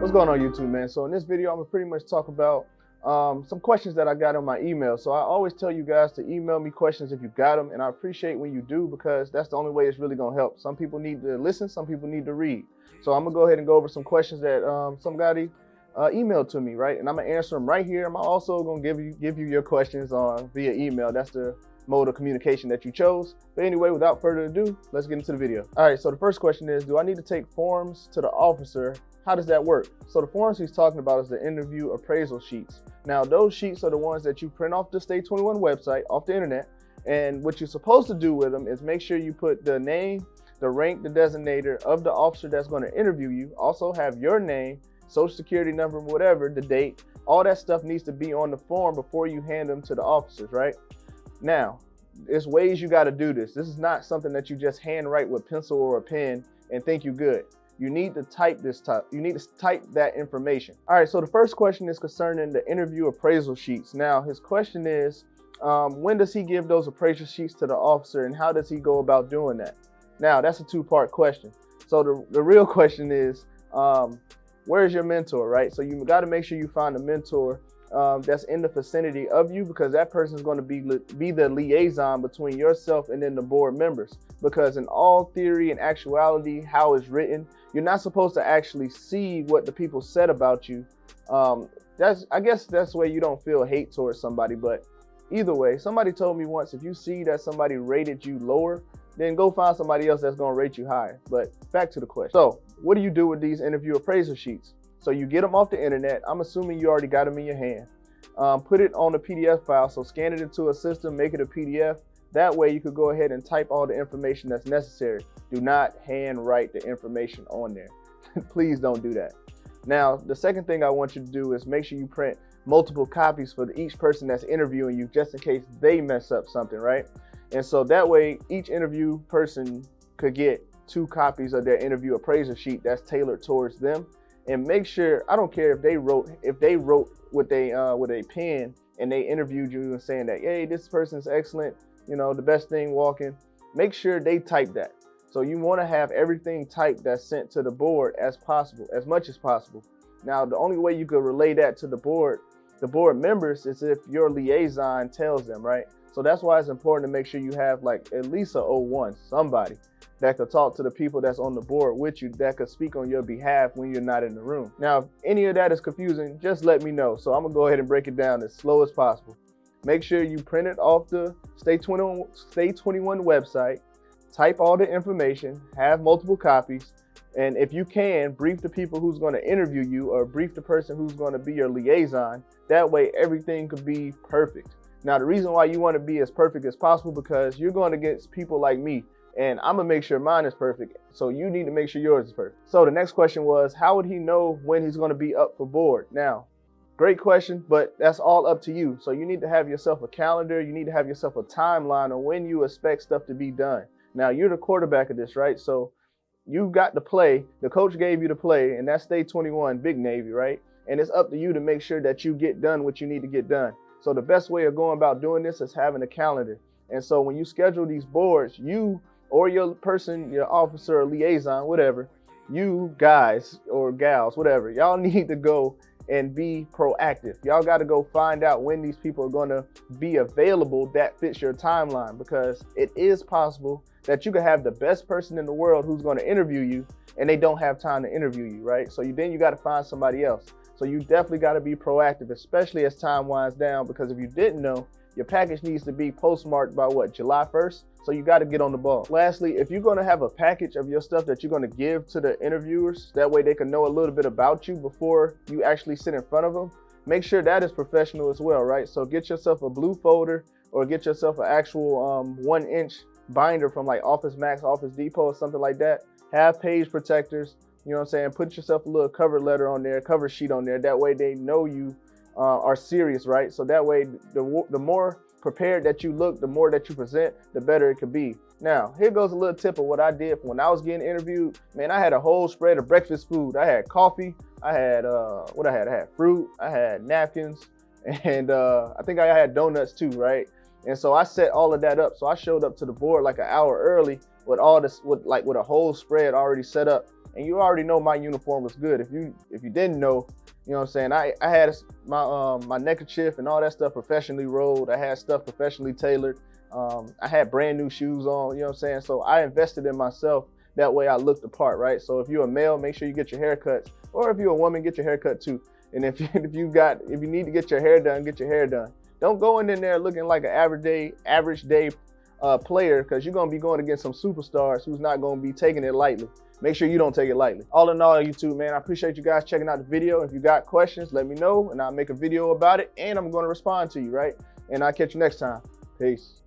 What's going on, YouTube, man? So in this video, I'm gonna pretty much talk about some questions that I got on my email. So I always tell you guys to email me questions if you got them, and I appreciate when you do, because that's the only way it's really gonna help. Some people need to listen, some people need to read. So I'm gonna go ahead and go over some questions that somebody emailed to me, right? And I'm gonna answer them right here. I'm also gonna give you your questions via email. That's the mode of communication that you chose. But anyway, without further ado, let's get into the video. All right, so the first question is, do I need to take forms to the officer? How does that work? So the forms he's talking about is the interview appraisal sheets. Now, those sheets are the ones that you print off the STA-21 website, off the internet. And what you're supposed to do with them is make sure you put the name, the rank, the designator of the officer that's going to interview you. Also have your name, social security number, whatever, the date. All that stuff needs to be on the form before you hand them to the officers, right? Now, there's ways you got to do this. This is not something that you just handwrite with pencil or a pen and think you're good. You need to type you need to type that information. All right, so the first question is concerning the interview appraisal sheets. Now, his question is, when does he give those appraisal sheets to the officer, and how does he go about doing that? Now, that's a two-part question. So the real question is, where's your mentor, right? So you got to make sure you find a mentor that's in the vicinity of you, because that person is going to be the liaison between yourself and then the board members. Because in all theory and actuality, how it's written, you're not supposed to actually see what the people said about you. I guess that's the way you don't feel hate towards somebody. But either way, somebody told me once, if you see that somebody rated you lower, then go find somebody else that's going to rate you higher. But back to the question. So what do you do with these interview appraisal sheets? So you get them off the internet. I'm assuming you already got them in your hand. Put it on a PDF file. So scan it into a system, make it a PDF. That way you could go ahead and type all the information that's necessary. Do not handwrite the information on there. Please don't do that. Now, the second thing I want you to do is make sure you print multiple copies for each person that's interviewing you, just in case they mess up something, right? And so that way each interview person could get 2 copies of their interview appraisal sheet that's tailored towards them. And make sure, I don't care if they wrote with a pen and they interviewed you and saying that, hey, this person's excellent, you know, the best thing walking. Make sure they type that. So you want to have everything typed that's sent to the board as much as possible. Now, the only way you could relay that to the board members, is if your liaison tells them, right? So that's why it's important to make sure you have like at least a 01, somebody that could talk to the people that's on the board with you, that could speak on your behalf when you're not in the room. Now, if any of that is confusing, just let me know. So I'm gonna go ahead and break it down as slow as possible. Make sure you print it off the STA-21 website, type all the information, have multiple copies, and if you can, brief the people who's gonna interview you, or brief the person who's gonna be your liaison. That way everything could be perfect. Now, the reason why you wanna be as perfect as possible, because you're going against people like me, and I'm gonna make sure mine is perfect. So you need to make sure yours is perfect. So the next question was, how would he know when he's gonna be up for board? Now, great question, but that's all up to you. So you need to have yourself a calendar. You need to have yourself a timeline on when you expect stuff to be done. Now, you're the quarterback of this, right? So you got to play. The coach gave you to play, and that's STA-21, Big Navy, right? And it's up to you to make sure that you get done what you need to get done. So the best way of going about doing this is having a calendar. And so when you schedule these boards, you or your person, your officer or liaison, whatever, you guys or gals, whatever, y'all need to go and be proactive. Y'all got to go find out when these people are going to be available that fits your timeline, because it is possible that you could have the best person in the world who's going to interview you and they don't have time to interview you, right? So then you got to find somebody else. So you definitely got to be proactive, especially as time winds down, because if you didn't know, your package needs to be postmarked by what, July 1st? So you got to get on the ball. Lastly, if you're going to have a package of your stuff that you're going to give to the interviewers, that way they can know a little bit about you before you actually sit in front of them, make sure that is professional as well, right? So get yourself a blue folder, or get yourself an actual 1-inch binder from like Office Max, Office Depot, or something like that. Have page protectors, you know what I'm saying? Put yourself a little cover letter on there, cover sheet on there. That way they know you are serious, right? So that way the more prepared that you look, the more that you present, the better it could be. Now, here goes a little tip of what I did when I was getting interviewed. Man, I had a whole spread of breakfast food. I had coffee, I had I had fruit, I had napkins, and I think I had donuts too, right? And so I set all of that up. So I showed up to the board like an hour early with all this, with a whole spread already set up. And you already know my uniform was good. If you didn't know, you know what I'm saying, I had my neckerchief and all that stuff professionally rolled. I had stuff professionally tailored. I had brand new shoes on, you know what I'm saying? So I invested in myself. That way I looked the part, right? So if you're a male, make sure you get your hair cut. Or if you're a woman, get your hair cut too. And if you need to get your hair done, get your hair done. Don't go in there looking like an average day player, because you're gonna be going against some superstars who's not gonna be taking it lightly. Make sure you don't take it lightly. All in all, YouTube, man, I appreciate you guys checking out the video. If you got questions, let me know and I'll make a video about it, and I'm gonna respond to you, right? And I'll catch you next time. Peace.